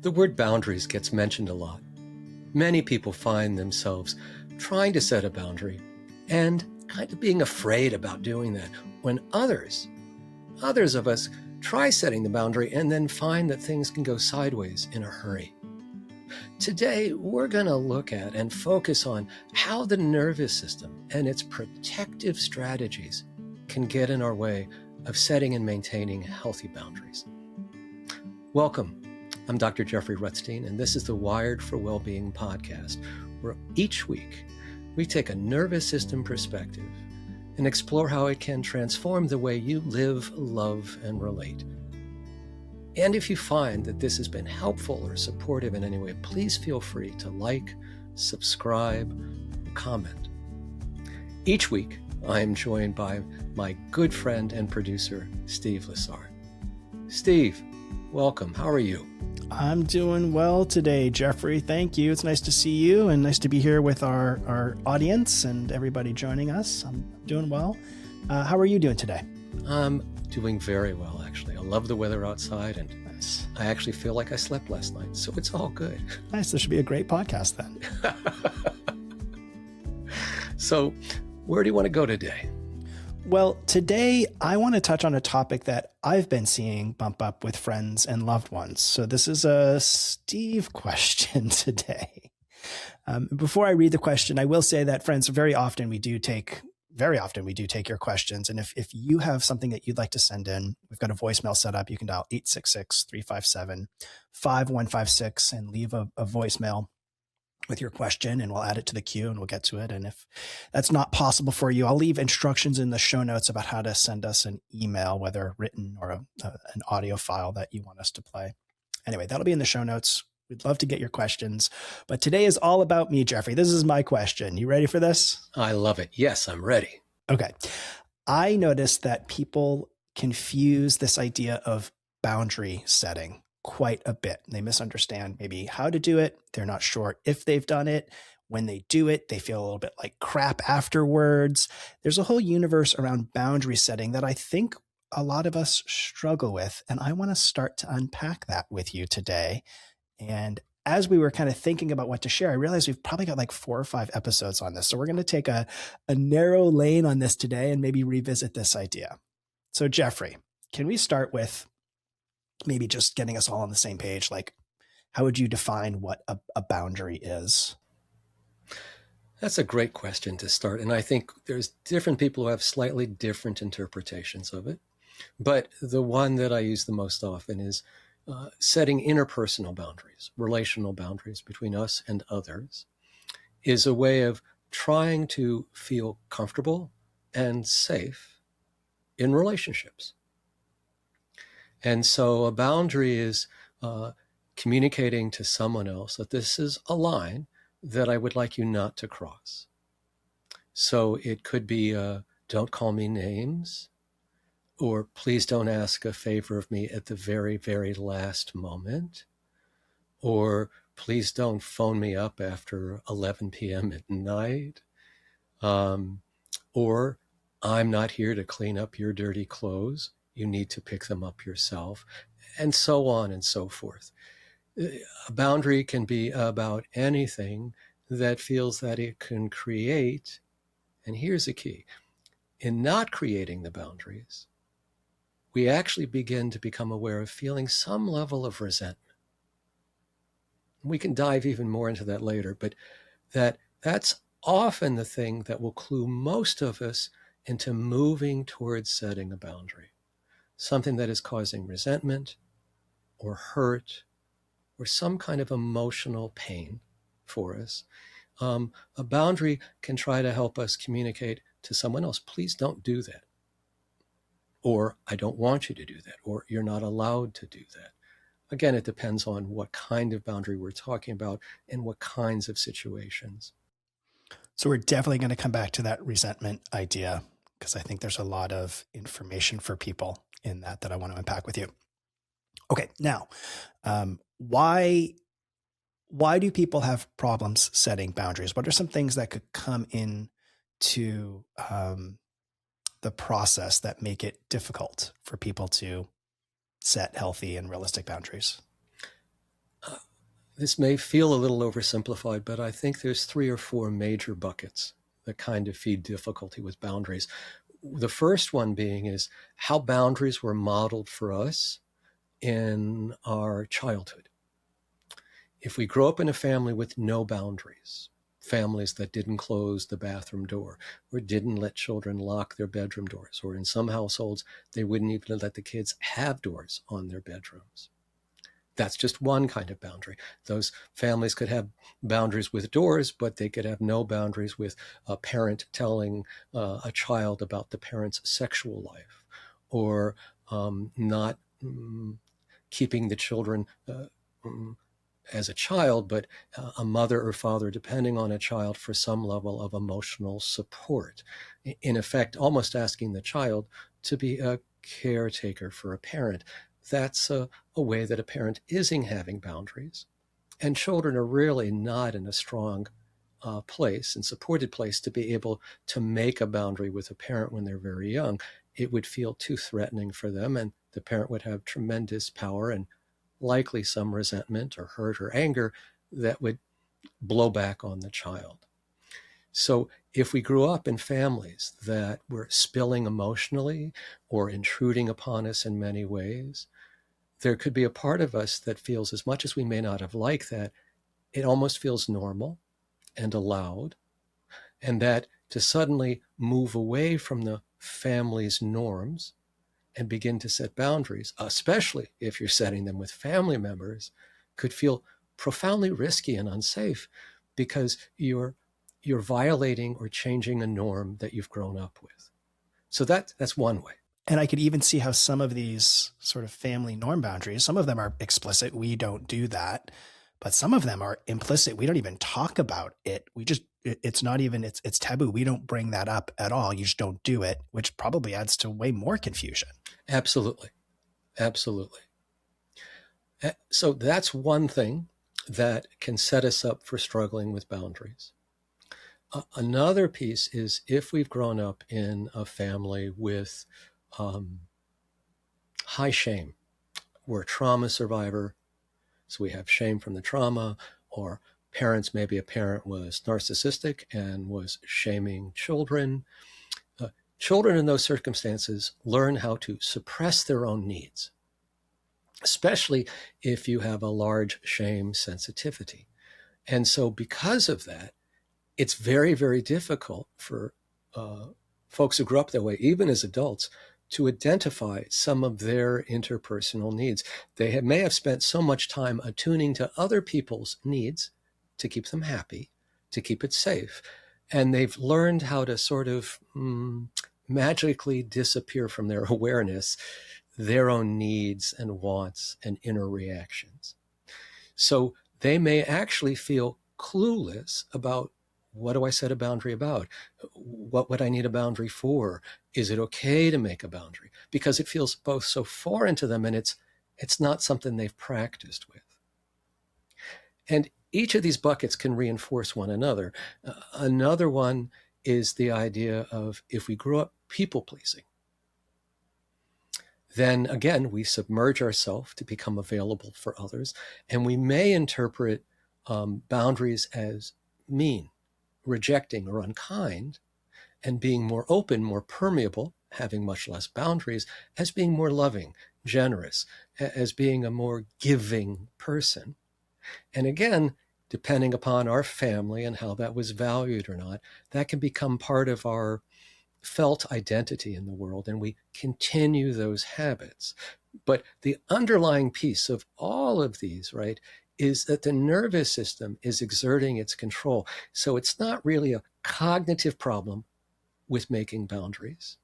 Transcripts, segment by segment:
The word boundaries gets mentioned a lot. Many people find themselves trying to set a boundary and kind of being afraid about doing that, when others of us try setting the boundary and then find that things can go sideways in a hurry. Today, we're going to look at and focus on how the nervous system and its protective strategies can get in our way of setting and maintaining healthy boundaries. Welcome. I'm Dr. Jeffrey Rutstein, and this is the Wired for Wellbeing podcast, where each week we take a nervous system perspective and explore how it can transform the way you live, love, and relate. And if you find that this has been helpful or supportive in any way, please feel free to like, subscribe, or comment. Each week, I am joined by my good friend and producer, Steve Lessard. Steve, welcome. How are you? I'm doing well today, Jeffrey. Thank you. It's nice to see you and nice to be here with our audience and everybody joining us. I'm doing well. How are you doing today? I'm doing very well, actually. I love the weather outside, and Nice. I actually feel like I slept last night, so it's all good. Nice. This should be a great podcast then. So, where do you want to go today? Well, today I want to touch on a topic that I've been seeing bump up with friends and loved ones. So this is a Steve question today. Before I read the question, I will say that, friends, very often we do take your questions. And if you have something that you'd like to send in, we've got a voicemail set up. You can dial 866-357-5156 and leave a voicemail with your question, and we'll add it to the queue and we'll get to it. And if that's not possible for you, I'll leave instructions in the show notes about how to send us an email, whether written or an audio file that you want us to play. Anyway, that'll be in the show notes. We'd love to get your questions. But today is all about me, Jeffrey. This is my question. You ready for this? I love it. Yes, I'm ready. Okay. I noticed that people confuse this idea of boundary setting quite a bit. They misunderstand maybe how to do it. They're not sure if they've done it. When they do it, they feel a little bit like crap afterwards. There's a whole universe around boundary setting that I think a lot of us struggle with. And I want to start to unpack that with you today. And as we were kind of thinking about what to share, I realized we've probably got like 4 or 5 episodes on this. So we're going to take a narrow lane on this today and maybe revisit this idea. So Jeffrey, can we start with maybe just getting us all on the same page? Like, how would you define what a boundary is? That's a great question to start. And I think there's different people who have slightly different interpretations of it. But the one that I use the most often is setting interpersonal boundaries, relational boundaries between us and others, is a way of trying to feel comfortable and safe in relationships. And so a boundary is communicating to someone else that this is a line that I would like you not to cross. So it could be, don't call me names, or please don't ask a favor of me at the very, very last moment, or please don't phone me up after 11 p.m. at night, or I'm not here to clean up your dirty clothes. You need to pick them up yourself, and so on and so forth. A boundary can be about anything that feels that it can create, and here's the key, in not creating the boundaries, we actually begin to become aware of feeling some level of resentment. We can dive even more into that later, but that's often the thing that will clue most of us into moving towards setting a boundary. Something that is causing resentment or hurt or some kind of emotional pain for us. A boundary can try to help us communicate to someone else, please don't do that. Or I don't want you to do that. Or you're not allowed to do that. Again, it depends on what kind of boundary we're talking about and what kinds of situations. So we're definitely going to come back to that resentment idea, because I think there's a lot of information for people in that I want to unpack with you. Okay, now, why do people have problems setting boundaries? What are some things that could come into the process that make it difficult for people to set healthy and realistic boundaries? This may feel a little oversimplified, but I think there's 3 or 4 major buckets that kind of feed difficulty with boundaries. The first one being is how boundaries were modeled for us in our childhood. If we grow up in a family with no boundaries, families that didn't close the bathroom door or didn't let children lock their bedroom doors, or in some households, they wouldn't even let the kids have doors on their bedrooms. That's just one kind of boundary. Those families could have boundaries with doors, but they could have no boundaries with a parent telling a child about the parent's sexual life, or not keeping the children as a child, but a mother or father depending on a child for some level of emotional support. In effect, almost asking the child to be a caretaker for a parent. That's a way that a parent isn't having boundaries. And children are really not in a strong place and supported place to be able to make a boundary with a parent when they're very young. It would feel too threatening for them, and the parent would have tremendous power and likely some resentment or hurt or anger that would blow back on the child. So if we grew up in families that were spilling emotionally or intruding upon us in many ways, there could be a part of us that feels, as much as we may not have liked that, it almost feels normal and allowed, and that to suddenly move away from the family's norms and begin to set boundaries, especially if you're setting them with family members, could feel profoundly risky and unsafe, because you're violating or changing a norm that you've grown up with. So that's one way. And I could even see how some of these sort of family norm boundaries, some of them are explicit, we don't do that, but some of them are implicit. We don't even talk about it. It's not even, it's taboo. We don't bring that up at all. You just don't do it, which probably adds to way more confusion. Absolutely. Absolutely. So that's one thing that can set us up for struggling with boundaries. Another piece is if we've grown up in a family with high shame. We're a trauma survivor, so we have shame from the trauma, or parents, maybe a parent was narcissistic and was shaming children. Children in those circumstances learn how to suppress their own needs, especially if you have a large shame sensitivity. And so because of that, it's very, very difficult for folks who grew up that way, even as adults, to identify some of their interpersonal needs. They may have spent so much time attuning to other people's needs to keep them happy, to keep it safe. And they've learned how to sort of magically disappear from their awareness, their own needs and wants and inner reactions. So they may actually feel clueless about, what do I set a boundary about? What would I need a boundary for? Is it okay to make a boundary? Because it feels both so foreign to them, and it's not something they've practiced with. And each of these buckets can reinforce one another. Another one is the idea of, if we grew up people pleasing, then again, we submerge ourselves to become available for others. And we may interpret boundaries as mean, rejecting, or unkind, and being more open, more permeable, having much less boundaries, as being more loving, generous, as being a more giving person. And again, depending upon our family and how that was valued or not, that can become part of our felt identity in the world, and we continue those habits. But the underlying piece of all of these, right, is that the nervous system is exerting its control. So it's not really a cognitive problem with making boundaries,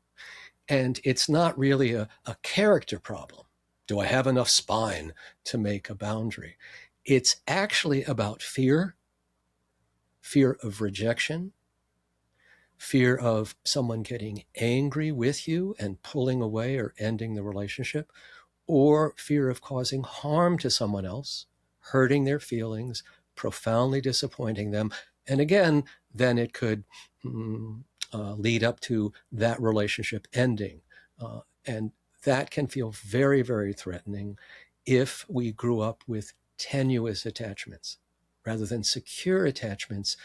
and it's not really a character problem. Do I have enough spine to make a boundary? It's actually about fear of rejection, fear of someone getting angry with you and pulling away or ending the relationship, or fear of causing harm to someone else, hurting their feelings, profoundly disappointing them. And again, then it could lead up to that relationship ending. And that can feel very, very threatening if we grew up with tenuous attachments. Rather than secure attachments,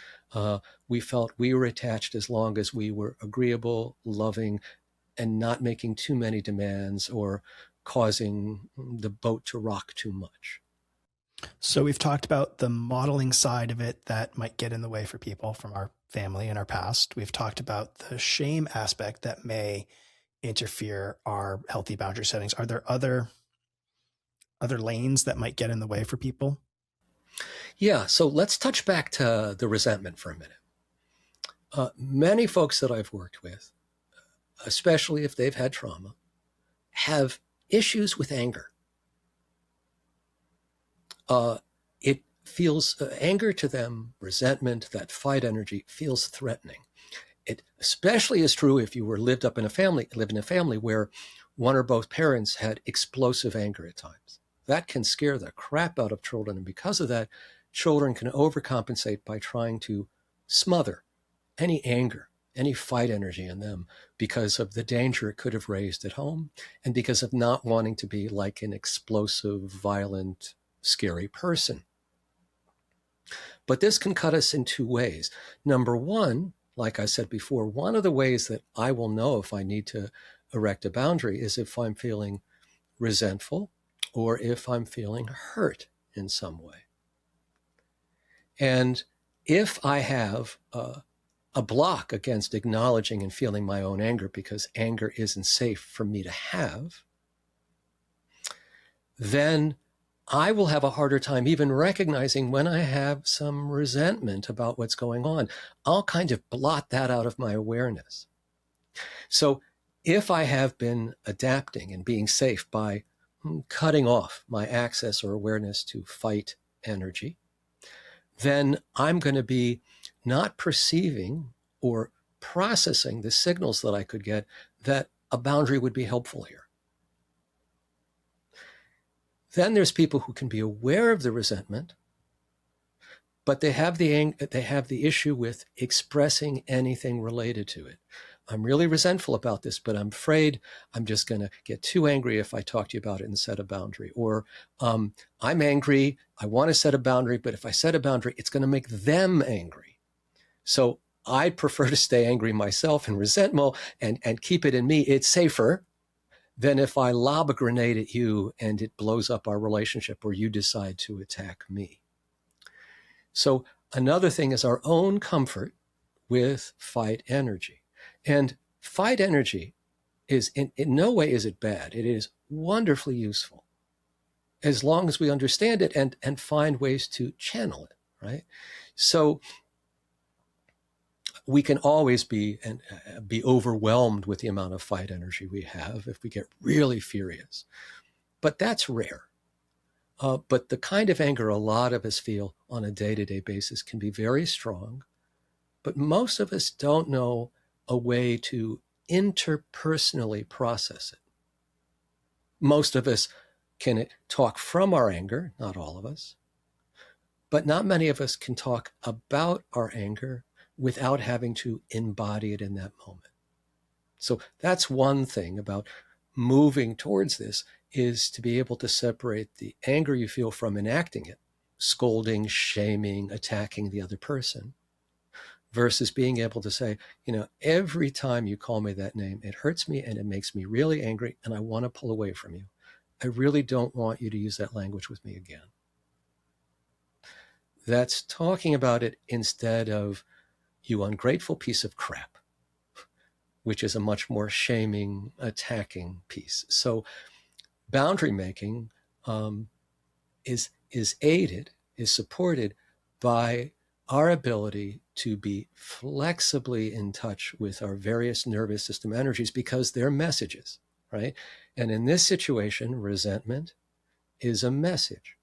we felt we were attached as long as we were agreeable, loving, and not making too many demands or causing the boat to rock too much. So we've talked about the modeling side of it that might get in the way for people from our family and our past. We've talked about the shame aspect that may interfere our healthy boundary settings. Are there other lanes that might get in the way for people? Yeah, so let's touch back to the resentment for a minute. Many folks that I've worked with, especially if they've had trauma, have issues with anger. It feels anger to them, resentment, that fight energy feels threatening. It especially is true if you live in a family where one or both parents had explosive anger at times. That can scare the crap out of children, and because of that, children can overcompensate by trying to smother any anger, any fight energy in them because of the danger it could have raised at home and because of not wanting to be like an explosive, violent, scary person. But this can cut us in two ways. Number one, like I said before, one of the ways that I will know if I need to erect a boundary is if I'm feeling resentful or if I'm feeling hurt in some way. And if I have a block against acknowledging and feeling my own anger because anger isn't safe for me to have, then I will have a harder time even recognizing when I have some resentment about what's going on. I'll kind of blot that out of my awareness. So if I have been adapting and being safe by cutting off my access or awareness to fight energy, then I'm going to be not perceiving or processing the signals that I could get that a boundary would be helpful here. Then there's people who can be aware of the resentment, but they have the issue with expressing anything related to it. I'm really resentful about this, but I'm afraid I'm just going to get too angry if I talk to you about it and set a boundary. Or I'm angry, I want to set a boundary, but if I set a boundary, it's going to make them angry. So I prefer to stay angry myself and resentful and keep it in me. It's safer than if I lob a grenade at you and it blows up our relationship or you decide to attack me. So another thing is our own comfort with fight energy. And fight energy is in no way is it bad. It is wonderfully useful as long as we understand it and find ways to channel it, right? So we can always be overwhelmed with the amount of fight energy we have if we get really furious. But that's rare. But the kind of anger a lot of us feel on a day-to-day basis can be very strong. But most of us don't know a way to interpersonally process it. Most of us can talk from our anger, not all of us. But not many of us can talk about our anger without having to embody it in that moment. So that's one thing about moving towards this, is to be able to separate the anger you feel from enacting it, scolding, shaming, attacking the other person, versus being able to say, every time you call me that name, it hurts me and it makes me really angry and I want to pull away from you. I really don't want you to use that language with me again. That's talking about it instead of you ungrateful piece of crap, which is a much more shaming, attacking piece. So boundary making is aided, is supported by our ability to be flexibly in touch with our various nervous system energies because they're messages, right? And in this situation, resentment is a message.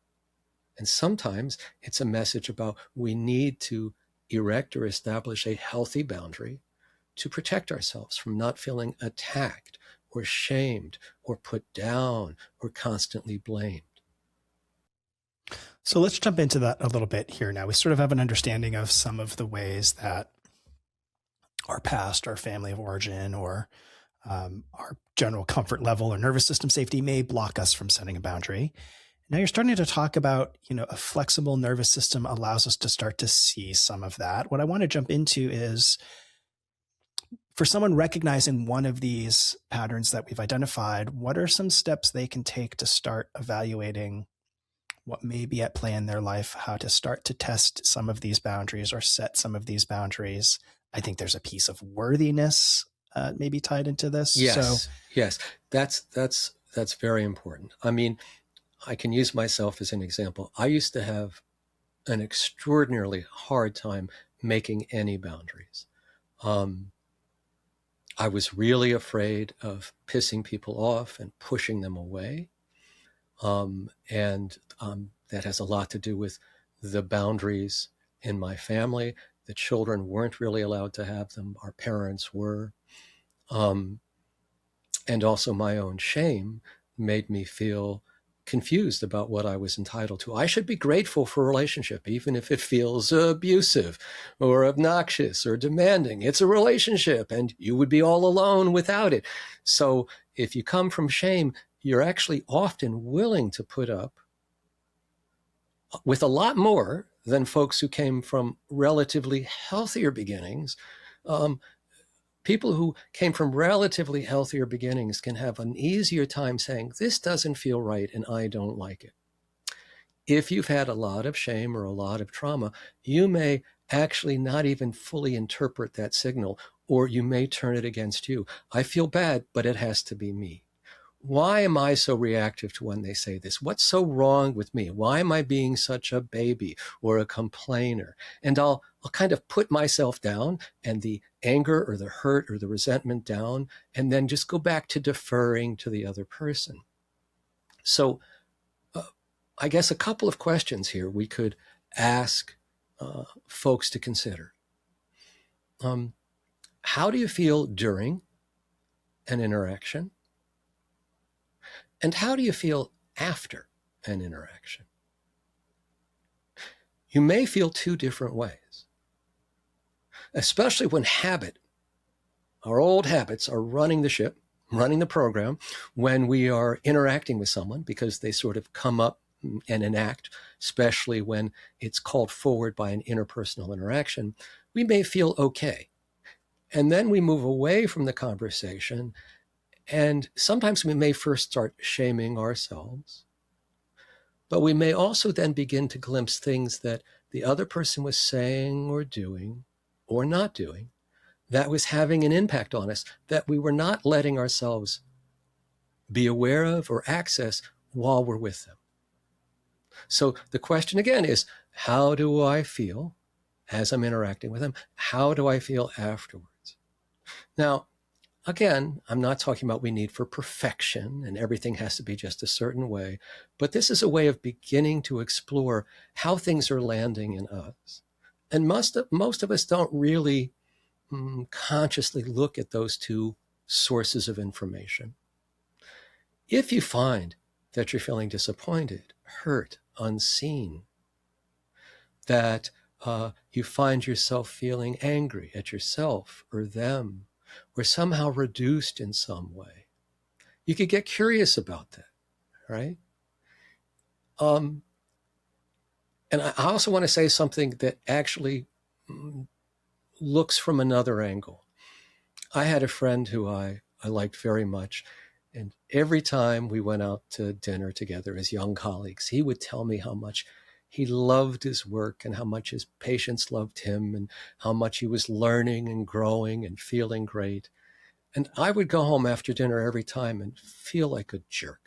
And sometimes it's a message about we need to erect or establish a healthy boundary to protect ourselves from not feeling attacked or shamed or put down or constantly blamed. So let's jump into that a little bit here now. We sort of have an understanding of some of the ways that our past, our family of origin, or our general comfort level or nervous system safety may block us from setting a boundary. Now you're starting to talk about, a flexible nervous system allows us to start to see some of that. What I want to jump into is, for someone recognizing one of these patterns that we've identified, what are some steps they can take to start evaluating what may be at play in their life, how to start to test some of these boundaries or set some of these boundaries? I think there's a piece of worthiness maybe tied into this. Yes, yes, that's very important. I mean, I can use myself as an example. I used to have an extraordinarily hard time making any boundaries. I was really afraid of pissing people off and pushing them away. And that has a lot to do with the boundaries in my family. The children weren't really allowed to have them. Our parents were. And also my own shame made me feel confused about what I was entitled to. I should be grateful for a relationship, even if it feels abusive or obnoxious or demanding. It's a relationship and you would be all alone without it. So if you come from shame, you're actually often willing to put up with a lot more than folks who came from relatively healthier beginnings. People who came from relatively healthier beginnings can have an easier time saying, this doesn't feel right and I don't like it. If you've had a lot of shame or a lot of trauma, you may actually not even fully interpret that signal, or you may turn it against you. I feel bad, but it has to be me. Why am I so reactive to when they say this? What's so wrong with me? Why am I being such a baby or a complainer? And I'll kind of put myself down and the anger or the hurt or the resentment down, and then just go back to deferring to the other person. So I guess a couple of questions here we could ask folks to consider. How do you feel during an interaction? And how do you feel after an interaction? You may feel two different ways, especially when our old habits are running the ship, running the program, when we are interacting with someone, because they sort of come up and enact, especially when it's called forward by an interpersonal interaction. We may feel okay. And then we move away from the conversation, and sometimes we may first start shaming ourselves, but we may also then begin to glimpse things that the other person was saying or doing or not doing that was having an impact on us that we were not letting ourselves be aware of or access while we're with them. So the question again is, how do I feel as I'm interacting with them? How do I feel afterwards? Now, again, I'm not talking about we need for perfection and everything has to be just a certain way, but this is a way of beginning to explore how things are landing in us. And most of us don't really consciously look at those two sources of information. If you find that you're feeling disappointed, hurt, unseen, that you find yourself feeling angry at yourself or them, or somehow reduced in some way, you could get curious about that, right? And I also want to say something that actually looks from another angle. I had a friend who I liked very much, and every time we went out to dinner together as young colleagues, he would tell me how much he loved his work and how much his patients loved him and how much he was learning and growing and feeling great. And I would go home after dinner every time and feel like a jerk.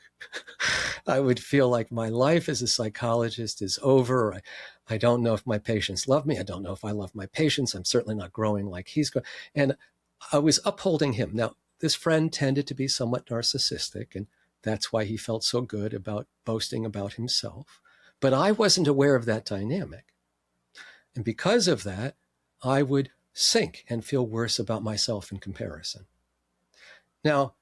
I would feel like my life as a psychologist is over. I don't know if my patients love me. I don't know if I love my patients. I'm certainly not growing like he's growing. And I was upholding him. Now, this friend tended to be somewhat narcissistic, and that's why he felt so good about boasting about himself. But I wasn't aware of that dynamic. And because of that, I would sink and feel worse about myself in comparison. Now,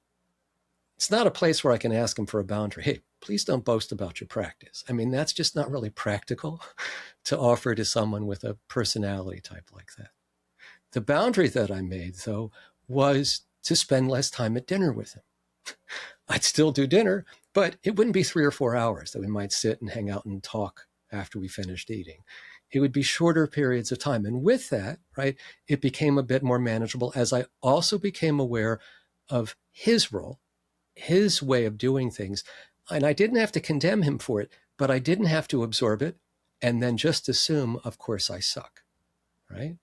it's not a place where I can ask him for a boundary. Hey, please don't boast about your practice. I mean, that's just not really practical to offer to someone with a personality type like that. The boundary that I made, though, was to spend less time at dinner with him. I'd still do dinner, But it wouldn't be 3 or 4 hours that we might sit and hang out and talk after we finished eating. It would be shorter periods of time. And with that, right, it became a bit more manageable as I also became aware of his role, his way of doing things. And I didn't have to condemn him for it, but I didn't have to absorb it and then just assume, of course, I suck, right?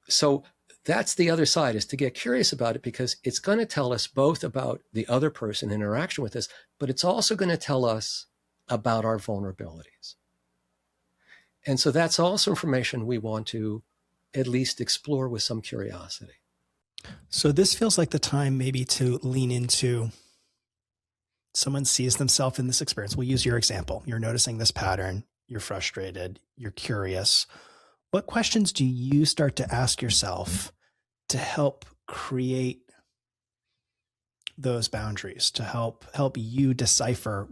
So that's the other side, is to get curious about it, because it's going to tell us both about the other person interaction with us, but it's also going to tell us about our vulnerabilities. And so that's also information we want to at least explore with some curiosity. So this feels like the time maybe to lean into, someone sees themselves in this experience. We'll use your example. You're noticing this pattern, you're frustrated, you're curious. What questions do you start to ask yourself to help create those boundaries, to help you decipher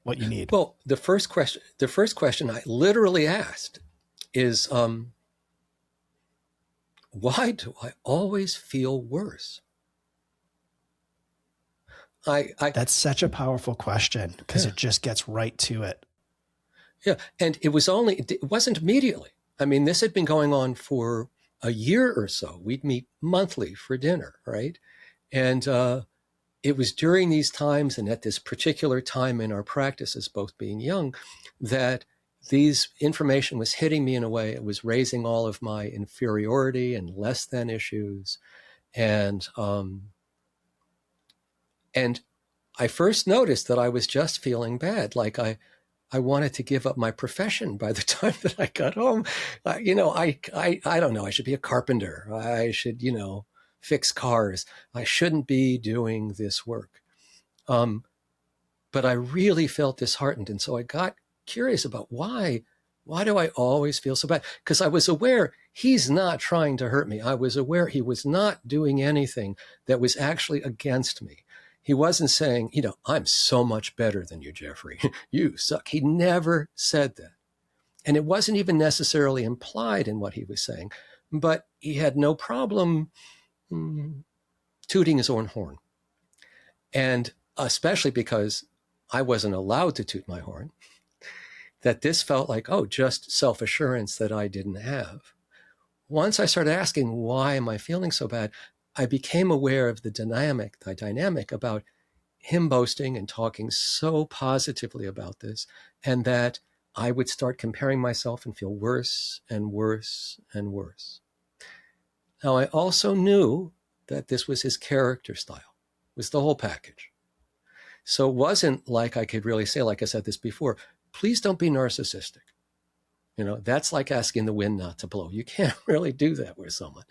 what you need? Well, the first question I literally asked is, why do I always feel worse? That's such a powerful question, because it just gets right to it. Yeah. And it wasn't immediately. I mean, this had been going on for a year or so. We'd meet monthly for dinner, right? And it was during these times and at this particular time in our practices, both being young, that these information was hitting me in a way. It was raising all of my inferiority and less than issues. And I first noticed that I was just feeling bad. Like I wanted to give up my profession by the time that I got home. I don't know. I should be a carpenter. I should, fix cars. I shouldn't be doing this work. But I really felt disheartened. And so I got curious about why do I always feel so bad? Because I was aware he's not trying to hurt me. I was aware he was not doing anything that was actually against me. He wasn't saying, I'm so much better than you, Jeffrey. You suck. He never said that. And it wasn't even necessarily implied in what he was saying, but he had no problem tooting his own horn. And especially because I wasn't allowed to toot my horn, that this felt like, just self-assurance that I didn't have. Once I started asking, why am I feeling so bad? I became aware of the dynamic about him boasting and talking so positively about this, and that I would start comparing myself and feel worse and worse and worse. Now, I also knew that this was his character style, it was the whole package. So it wasn't like I could really say, like I said this before, please don't be narcissistic. That's like asking the wind not to blow. You can't really do that with someone.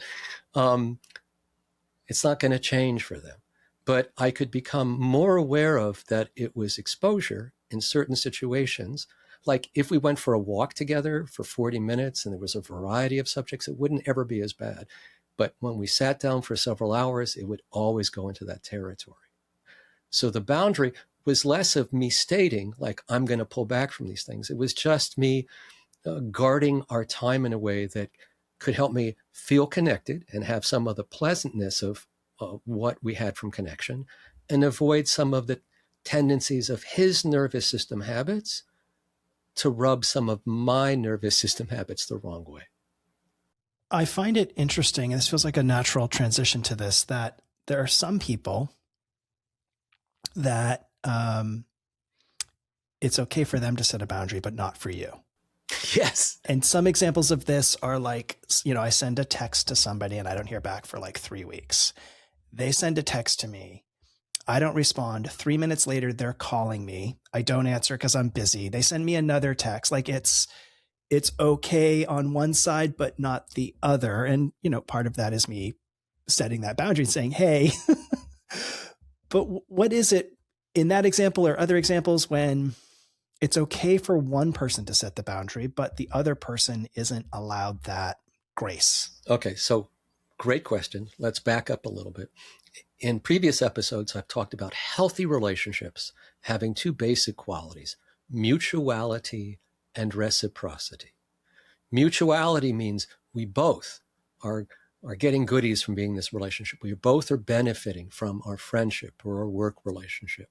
It's not going to change for them. But I could become more aware of that it was exposure in certain situations. Like if we went for a walk together for 40 minutes and there was a variety of subjects, it wouldn't ever be as bad. But when we sat down for several hours, it would always go into that territory. So the boundary was less of me stating, like, I'm going to pull back from these things. It was just me guarding our time in a way that could help me feel connected and have some of the pleasantness of what we had from connection, and avoid some of the tendencies of his nervous system habits to rub some of my nervous system habits the wrong way. I find it interesting, and this feels like a natural transition to this, that there are some people that it's okay for them to set a boundary, but not for you. Yes. And some examples of this are like, I send a text to somebody and I don't hear back for like 3 weeks. They send a text to me. I don't respond. 3 minutes later, they're calling me. I don't answer because I'm busy. They send me another text. Like it's okay on one side, but not the other. And, part of that is me setting that boundary and saying, hey, but what is it in that example or other examples when it's okay for one person to set the boundary, but the other person isn't allowed that grace? Okay, so great question. Let's back up a little bit. In previous episodes, I've talked about healthy relationships having two basic qualities: mutuality and reciprocity. Mutuality means we both are are getting goodies from being in this relationship. We both are benefiting from our friendship or our work relationship.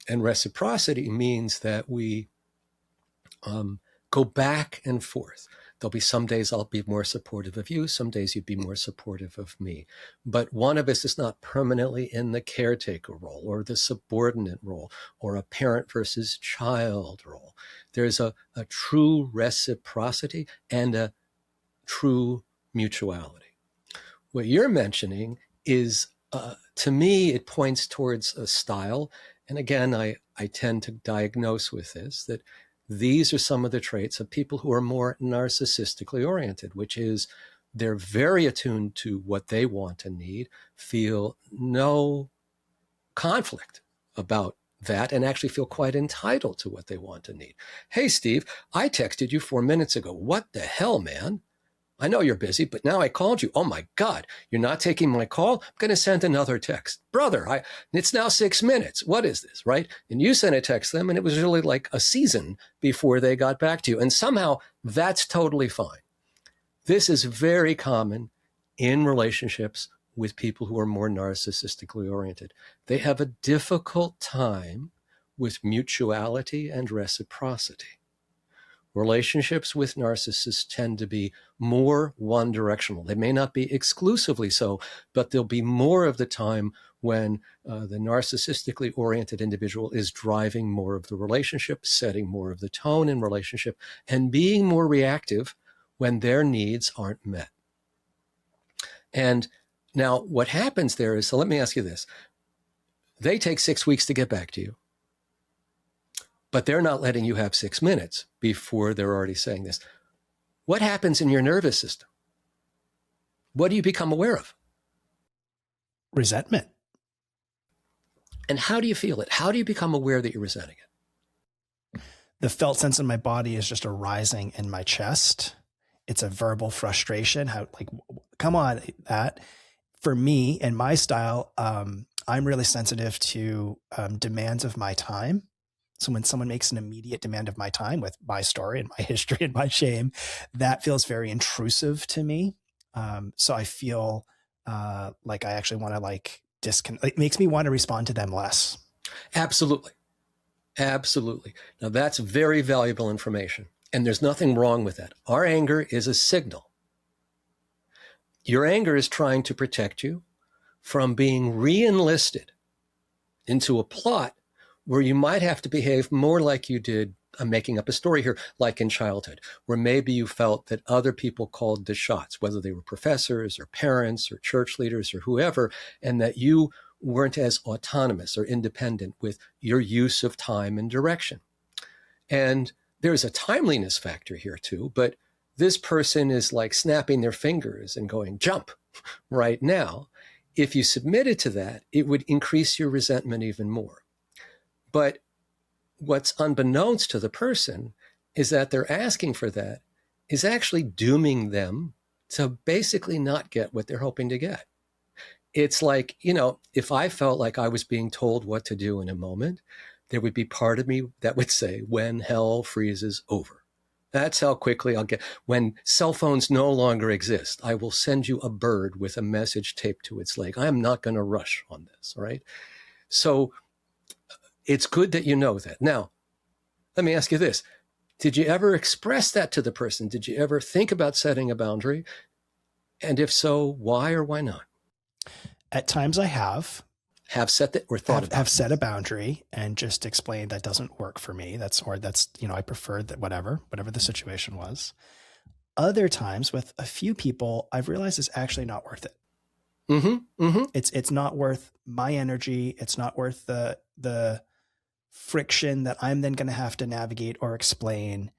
And reciprocity means that we go back and forth. There'll be some days I'll be more supportive of you, some days you'd be more supportive of me. But one of us is not permanently in the caretaker role or the subordinate role or a parent versus child role. There's a true reciprocity and a true mutuality. What you're mentioning is, to me, it points towards a style. And again, I tend to diagnose with this, that these are some of the traits of people who are more narcissistically oriented, which is they're very attuned to what they want and need, feel no conflict about that, and actually feel quite entitled to what they want and need. Hey, Steve, I texted you 4 minutes ago. What the hell, man? I know you're busy, but now I called you. Oh my God, you're not taking my call? I'm going to send another text. Brother, it's now 6 minutes. What is this, right? And you sent a text to them, and it was really like a season before they got back to you. And somehow that's totally fine. This is very common in relationships with people who are more narcissistically oriented. They have a difficult time with mutuality and reciprocity. Relationships with narcissists tend to be more one-directional. They may not be exclusively so, but there'll be more of the time when the narcissistically oriented individual is driving more of the relationship, setting more of the tone in relationship, and being more reactive when their needs aren't met. And now what happens there is, so let me ask you this. They take 6 weeks to get back to you, but they're not letting you have 6 minutes before they're already saying this. What happens in your nervous system? What do you become aware of? Resentment. And how do you feel it? How do you become aware that you're resenting it? The felt sense in my body is just a rising in my chest. It's a verbal frustration. How, like, come on, that. For me and my style, I'm really sensitive to demands of my time. So when someone makes an immediate demand of my time with my story and my history and my shame, that feels very intrusive to me. So I feel like I actually want to disconnect. It makes me want to respond to them less. Absolutely. Absolutely. Now that's very valuable information. And there's nothing wrong with that. Our anger is a signal. Your anger is trying to protect you from being re-enlisted into a plot where you might have to behave more like you did, I'm making up a story here, like in childhood, where maybe you felt that other people called the shots, whether they were professors or parents or church leaders or whoever, and that you weren't as autonomous or independent with your use of time and direction. And there's a timeliness factor here too, but this person is like snapping their fingers and going, jump right now. If you submitted to that, it would increase your resentment even more. But what's unbeknownst to the person is that they're asking for that is actually dooming them to basically not get what they're hoping to get. It's like, if I felt like I was being told what to do in a moment, there would be part of me that would say, when hell freezes over. That's how quickly I'll get. When cell phones no longer exist, I will send you a bird with a message taped to its leg. I am not going to rush on this, right? So it's good that you know that. Now, let me ask you this. Did you ever express that to the person? Did you ever think about setting a boundary? And if so, why or why not? At times I have. Have set that or thought about have set a boundary and just explained that doesn't work for me. That's I prefer that whatever the situation was. Other times with a few people, I've realized it's actually not worth it. Mm-hmm, mm-hmm. It's not worth my energy. It's not worth the friction that I'm then going to have to navigate or explain.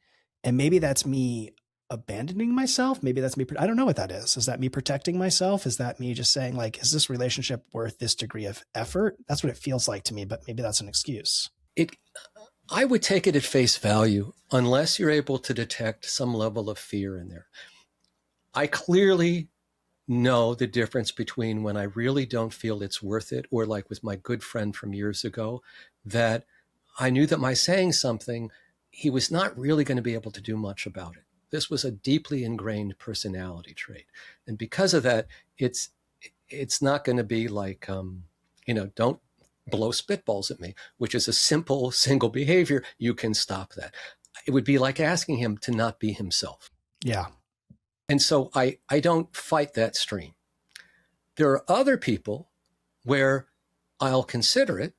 And maybe that's me abandoning myself. Maybe that's me. I don't know what that is. Is that me protecting myself? Is that me just saying is this relationship worth this degree of effort? That's what it feels like to me, but maybe that's an excuse. I would take it at face value unless you're able to detect some level of fear in there. I clearly know the difference between when I really don't feel it's worth it, or like with my good friend from years ago, that I knew that my saying something, he was not really going to be able to do much about it. This was a deeply ingrained personality trait. And because of that, it's not going to be like, don't blow spitballs at me, which is a simple single behavior. You can stop that. It would be like asking him to not be himself. Yeah. And so I don't fight that stream. There are other people where I'll consider it,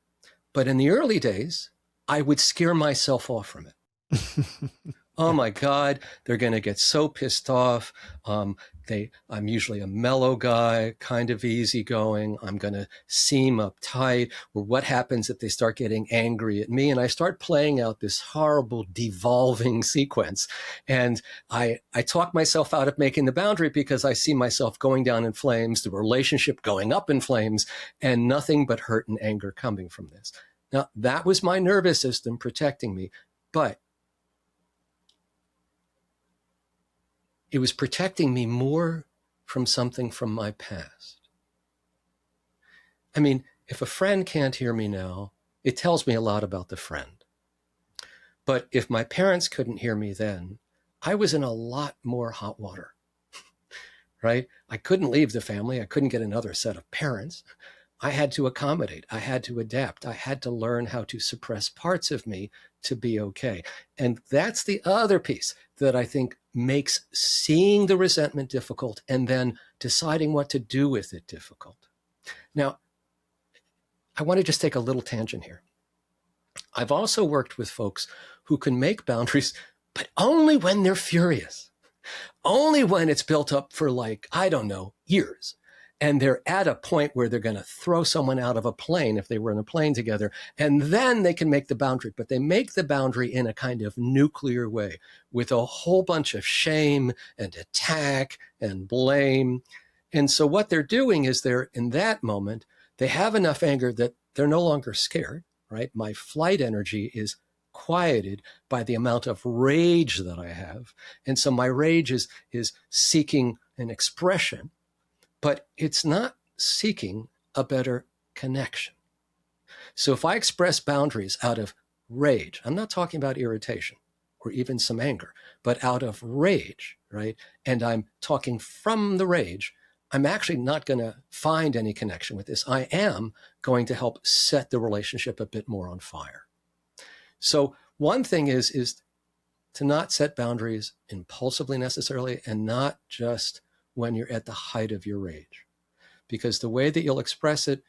but in the early days, I would scare myself off from it. Oh my God, they're going to get so pissed off. I'm usually a mellow guy, kind of easygoing. I'm going to seem uptight. Or what happens if they start getting angry at me? And I start playing out this horrible devolving sequence. And I talk myself out of making the boundary because I see myself going down in flames, the relationship going up in flames, and nothing but hurt and anger coming from this. Now, that was my nervous system protecting me, but it was protecting me more from something from my past. I mean, if a friend can't hear me now, it tells me a lot about the friend. But if my parents couldn't hear me then, I was in a lot more hot water, right? I couldn't leave the family. I couldn't get another set of parents. I had to accommodate. I had to adapt. I had to learn how to suppress parts of me to be okay. And that's the other piece that I think makes seeing the resentment difficult and then deciding what to do with it difficult. Now, I want to just take a little tangent here. I've also worked with folks who can make boundaries, but only when they're furious, only when it's built up for years. And they're at a point where they're going to throw someone out of a plane if they were in a plane together, and then they can make the boundary. But they make the boundary in a kind of nuclear way with a whole bunch of shame and attack and blame. And so what they're doing is in that moment, they have enough anger that they're no longer scared, right? My flight energy is quieted by the amount of rage that I have. And so my rage is seeking an expression, but it's not seeking a better connection. So if I express boundaries out of rage, I'm not talking about irritation or even some anger, but out of rage, right? And I'm talking from the rage, I'm actually not going to find any connection with this. I am going to help set the relationship a bit more on fire. So one thing is to not set boundaries impulsively necessarily, and not just when you're at the height of your rage, because the way that you'll express it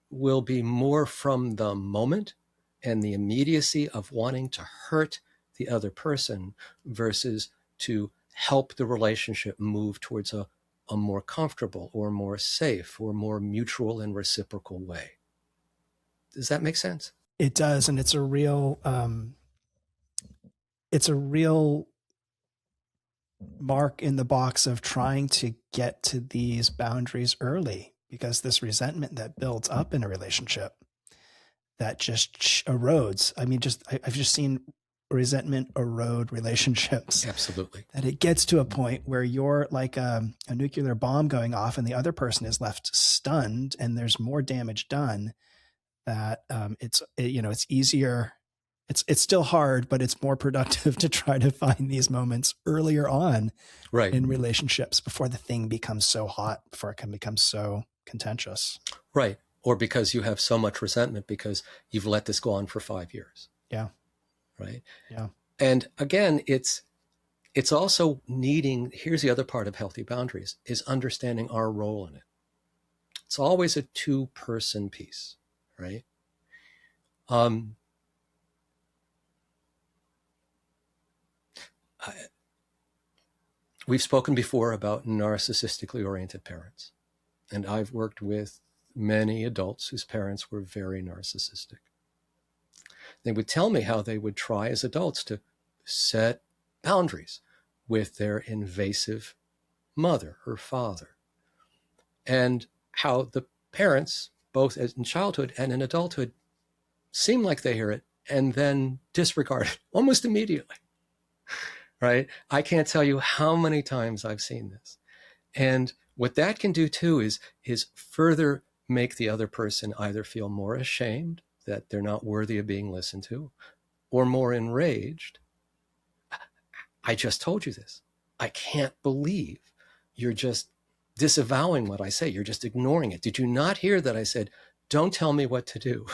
will be more from the moment and the immediacy of wanting to hurt the other person versus to help the relationship move towards a more comfortable or more safe or more mutual and reciprocal way. Does that make sense? It does. And it's a real mark in the box of trying to get to these boundaries early, because this resentment that builds up in a relationship that just erodes. I mean, I've just seen resentment erode relationships. Absolutely. That it gets to a point where you're like a nuclear bomb going off and the other person is left stunned and there's more damage done, that it's easier. It's still hard, but it's more productive to try to find these moments earlier on, right, in relationships, before the thing becomes so hot, before it can become so contentious. Right. Or because you have so much resentment because you've let this go on for 5 years. Yeah. Right. Yeah. And again, it's also needing, here's the other part of healthy boundaries, is understanding our role in it. It's always a two-person piece, right? We've spoken before about narcissistically oriented parents, and I've worked with many adults whose parents were very narcissistic. They would tell me how they would try as adults to set boundaries with their invasive mother or father, and how the parents, both in childhood and in adulthood, seem like they hear it and then disregard it almost immediately. Right? I can't tell you how many times I've seen this. And what that can do too is further make the other person either feel more ashamed that they're not worthy of being listened to, or more enraged. I just told you this. I can't believe you're just disavowing what I say. You're just ignoring it. Did you not hear that I said, don't tell me what to do,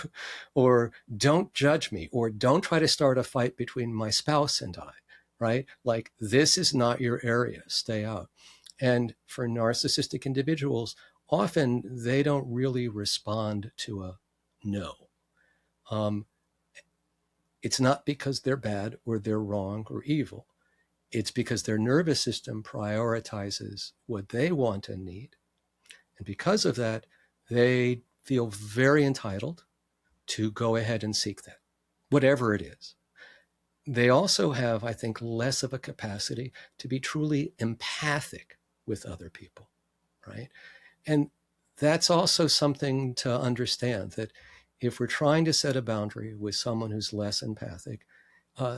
or don't judge me, or don't try to start a fight between my spouse and I, right? Like, this is not your area. Stay out. And for narcissistic individuals, often they don't really respond to a no. It's not because they're bad or they're wrong or evil. It's because their nervous system prioritizes what they want and need. And because of that, they feel very entitled to go ahead and seek that, whatever it is. They also have, I think, less of a capacity to be truly empathic with other people, right? And that's also something to understand, that if we're trying to set a boundary with someone who's less empathic,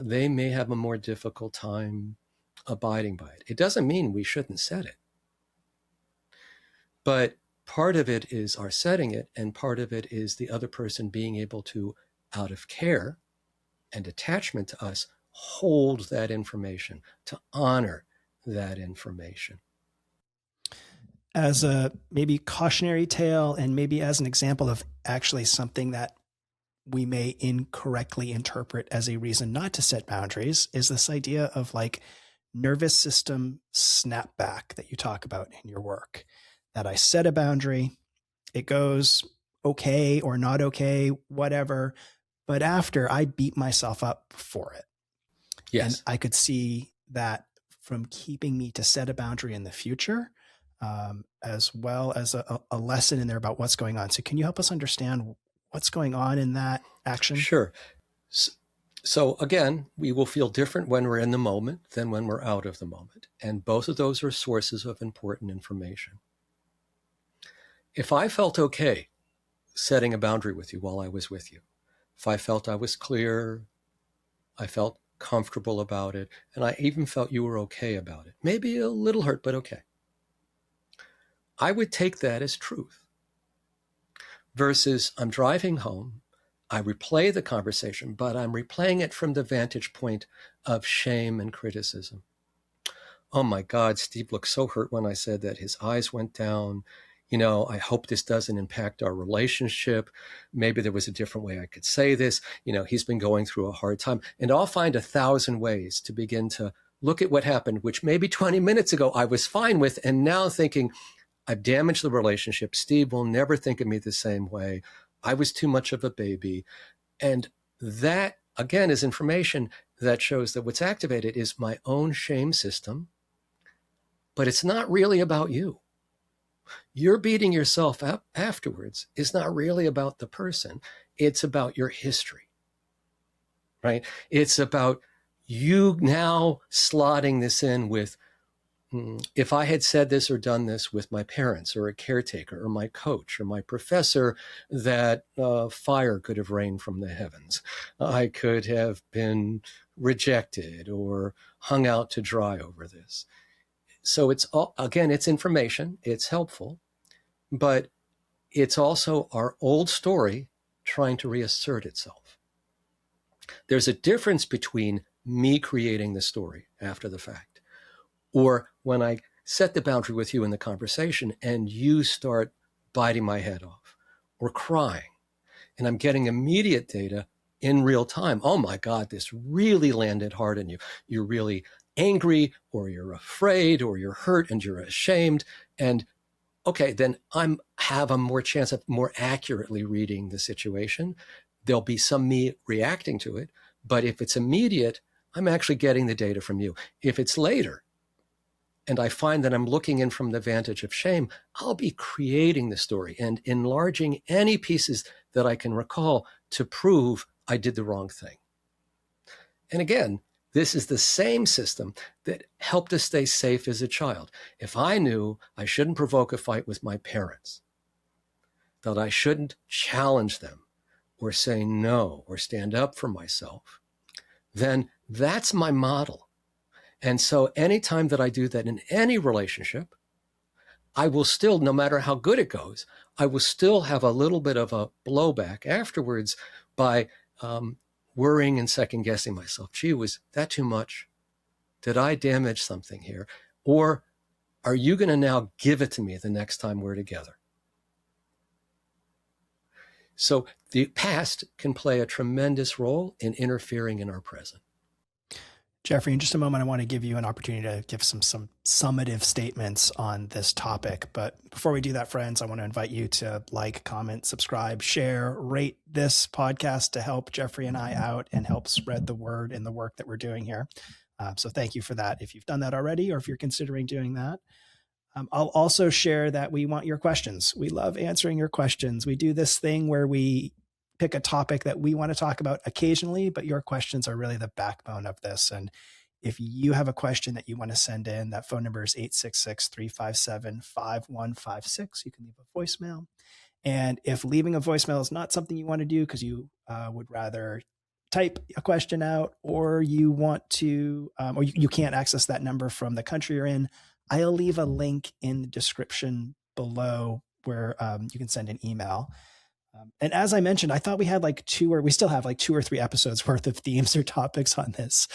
they may have a more difficult time abiding by it. It doesn't mean we shouldn't set it. But part of it is our setting it, and part of it is the other person being able to, out of care and attachment to us, hold that information, to honor that information. As a maybe cautionary tale, and maybe as an example of actually something that we may incorrectly interpret as a reason not to set boundaries, is this idea of like nervous system snapback that you talk about in your work. That I set a boundary, it goes okay or not okay, whatever, but after I beat myself up for it. Yes. And I could see that from keeping me to set a boundary in the future, as well as a lesson in there about what's going on. So can you help us understand what's going on in that action? Sure. So again, we will feel different when we're in the moment than when we're out of the moment. And both of those are sources of important information. If I felt okay setting a boundary with you while I was with you, if I felt I was clear, I felt comfortable about it, and I even felt you were okay about it, maybe a little hurt, but okay, I would take that as truth. Versus I'm driving home, I replay the conversation, but I'm replaying it from the vantage point of shame and criticism. Oh my God, Steve looked so hurt when I said that. His eyes went down. You know, I hope this doesn't impact our relationship. Maybe there was a different way I could say this. You know, he's been going through a hard time. And I'll find 1,000 ways to begin to look at what happened, which maybe 20 minutes ago I was fine with, and now thinking, I've damaged the relationship. Steve will never think of me the same way. I was too much of a baby. And that, again, is information that shows that what's activated is my own shame system, but it's not really about you. You're beating yourself up afterwards is not really about the person. It's about your history, right? It's about you now slotting this in with, if I had said this or done this with my parents or a caretaker or my coach or my professor, that fire could have rained from the heavens. I could have been rejected or hung out to dry over this. So it's all, again, it's information, it's helpful, but it's also our old story trying to reassert itself. There's a difference between me creating the story after the fact, or when I set the boundary with you in the conversation and you start biting my head off or crying, and I'm getting immediate data in real time. Oh my God, this really landed hard on you. You're really angry, or you're afraid, or you're hurt and you're ashamed. And okay, then I'm have a more chance of more accurately reading the situation. There'll be some me reacting to it, but if it's immediate, I'm actually getting the data from you. If it's later, and I find that I'm looking in from the vantage of shame, I'll be creating the story and enlarging any pieces that I can recall to prove I did the wrong thing. And again, this is the same system that helped us stay safe as a child. If I knew I shouldn't provoke a fight with my parents, that I shouldn't challenge them or say no or stand up for myself, then that's my model. And so anytime that I do that in any relationship, I will still, no matter how good it goes, I will still have a little bit of a blowback afterwards by worrying and second guessing myself. Gee, was that too much? Did I damage something here? Or are you going to now give it to me the next time we're together? So the past can play a tremendous role in interfering in our present. Jeffrey, in just a moment, I want to give you an opportunity to give some summative statements on this topic. But before we do that, friends, I want to invite you to like, comment, subscribe, share, rate this podcast to help Jeffrey and I out and help spread the word in the work that we're doing here. So thank you for that if you've done that already, or if you're considering doing that. I'll also share that we want your questions. We love answering your questions. We do this thing where we pick a topic that we want to talk about occasionally, but your questions are really the backbone of this. And if you have a question that you want to send in, that phone number is 866-357-5156. You can leave a voicemail. And if leaving a voicemail is not something you want to do because you would rather type a question out, or you want to, or you can't access that number from the country you're in, I'll leave a link in the description below where you can send an email. And as I mentioned, I thought we had we still have 2 or 3 episodes worth of themes or topics on this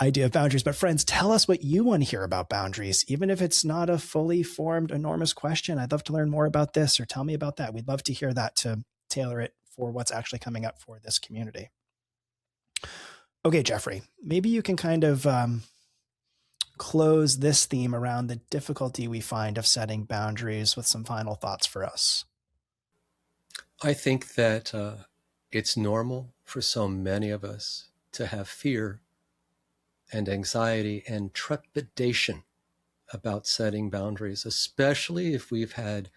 idea of boundaries. But friends, tell us what you want to hear about boundaries. Even if it's not a fully formed, enormous question, I'd love to learn more about this, or tell me about that. We'd love to hear that to tailor it for what's actually coming up for this community. Okay, Jeffrey, maybe you can kind of close this theme around the difficulty we find of setting boundaries with some final thoughts for us. I think that it's normal for so many of us to have fear and anxiety and trepidation about setting boundaries, especially if we've had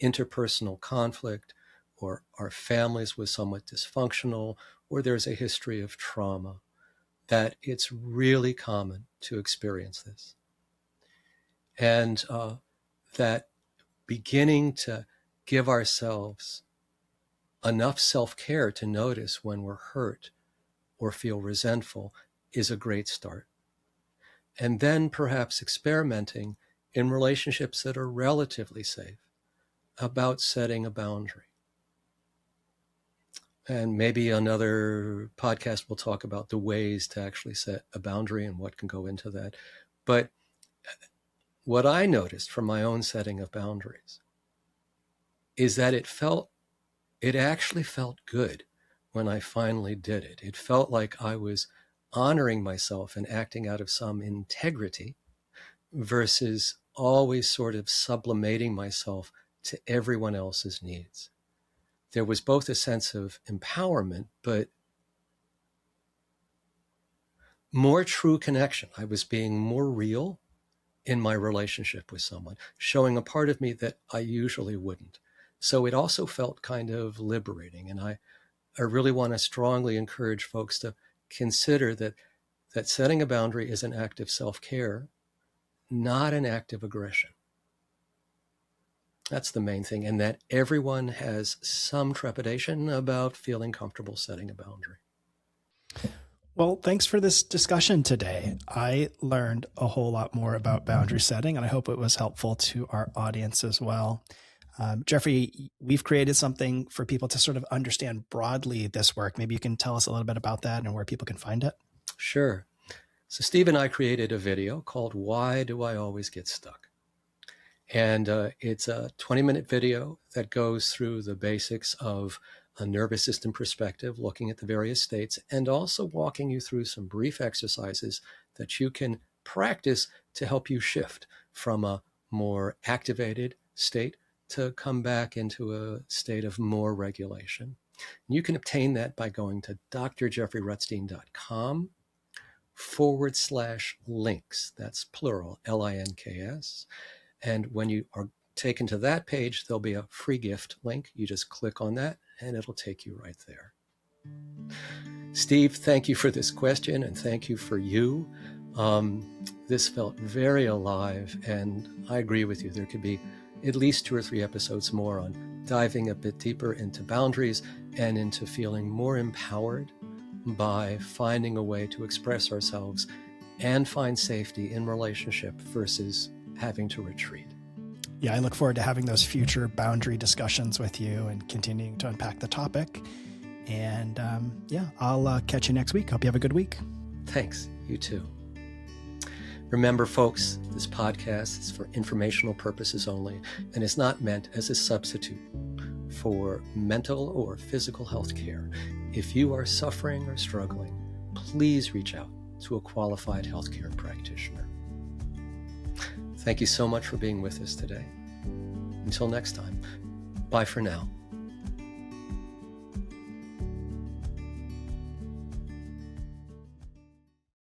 interpersonal conflict, or our families were somewhat dysfunctional, or there's a history of trauma, that it's really common to experience this. And that beginning to give ourselves enough self-care to notice when we're hurt or feel resentful is a great start. And then perhaps experimenting in relationships that are relatively safe about setting a boundary. And maybe another podcast will talk about the ways to actually set a boundary and what can go into that. But what I noticed from my own setting of boundaries is that it actually felt good when I finally did it. It felt like I was honoring myself and acting out of some integrity versus always sort of sublimating myself to everyone else's needs. There was both a sense of empowerment, but more true connection. I was being more real in my relationship with someone, showing a part of me that I usually wouldn't. So it also felt kind of liberating. And I really want to strongly encourage folks to consider that setting a boundary is an act of self-care, not an act of aggression. That's the main thing. And that everyone has some trepidation about feeling comfortable setting a boundary. Well, thanks for this discussion today. I learned a whole lot more about boundary setting, and I hope it was helpful to our audience as well. Jeffrey, we've created something for people to sort of understand broadly this work. Maybe you can tell us a little bit about that and where people can find it. Sure. So Steve and I created a video called Why Do I Always Get Stuck? And it's a 20-minute video that goes through the basics of a nervous system perspective, looking at the various states, and also walking you through some brief exercises that you can practice to help you shift from a more activated state to come back into a state of more regulation. And you can obtain that by going to drjeffreyrutstein.com/links. That's plural, LINKS. And when you are taken to that page, there'll be a free gift link. You just click on that and it'll take you right there. Steve, thank you for this question, and thank you for you. This felt very alive, and I agree with you. There could be at least 2 or 3 episodes more on diving a bit deeper into boundaries and into feeling more empowered by finding a way to express ourselves and find safety in relationship versus having to retreat. Yeah, I look forward to having those future boundary discussions with you and continuing to unpack the topic. And I'll catch you next week. Hope you have a good week. Thanks. You too. Remember, folks, this podcast is for informational purposes only and is not meant as a substitute for mental or physical health care. If you are suffering or struggling, please reach out to a qualified healthcare practitioner. Thank you so much for being with us today. Until next time, bye for now.